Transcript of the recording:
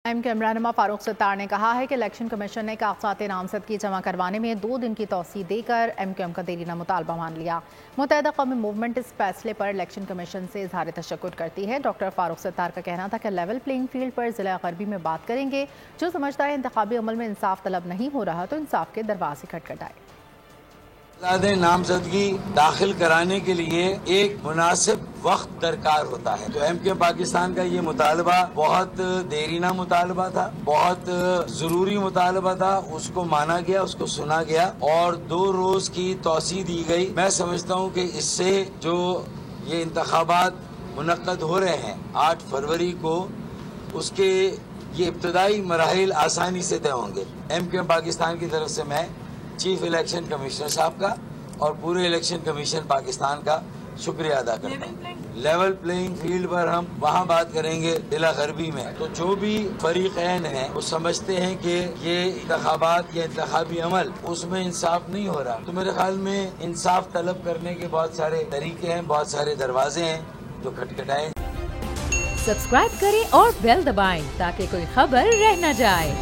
M Q M رہنما فاروق ستار نے کہا ہے کہ الیکشن کمیشن نے کاغذات نامزدگی جمع کروانے میں 2 دن کی توسیع دے کر ایم کیو ایم کا دیرینہ مطالبہ مان لیا۔ متحدہ قومی موومنٹ اس فیصلے پر الیکشن کمیشن سے اظہار تشکر کرتی ہے۔ ڈاکٹر فاروق ستار کا کہنا تھا کہ لیول پلینگ فیلڈ پر ضلع غربی میں بات کریں گے، جو سمجھتا ہے انتخابی عمل میں انصاف طلب نہیں ہو رہا تو انصاف کے دروازے کھٹکھٹائے۔ نامزدگی داخل کرانے کے لیے ایک مناسب وقت درکار ہوتا ہے۔ تو ایم کیو پاکستان کا یہ مطالبہ بہت دیرینہ مطالبہ تھا، بہت ضروری مطالبہ تھا، اس کو مانا گیا، اس کو سنا گیا اور 2 روز کی توسیع دی گئی۔ میں سمجھتا ہوں کہ اس سے جو یہ انتخابات منعقد ہو رہے ہیں 8 فروری کو، اس کے یہ ابتدائی مراحل آسانی سے طے ہوں گے۔ ایم کیو پاکستان کی طرف سے میں چیف الیکشن کمشنر صاحب کا اور پورے الیکشن کمیشن پاکستان کا شکریہ ادا کرتا ہوں۔ لیول پلینگ فیلڈ پر ہم وہاں بات کریں گے ضلع غربی میں، تو جو بھی فریقین ہیں وہ سمجھتے ہیں کہ یہ انتخابات یا انتخابی عمل اس میں انصاف نہیں ہو رہا، تو میرے خیال میں انصاف طلب کرنے کے بہت سارے طریقے ہیں، بہت سارے دروازے ہیں جو کھٹکھٹائیں۔ سبسکرائب کریں اور بیل دبائیں تاکہ کوئی خبر رہ نہ جائے۔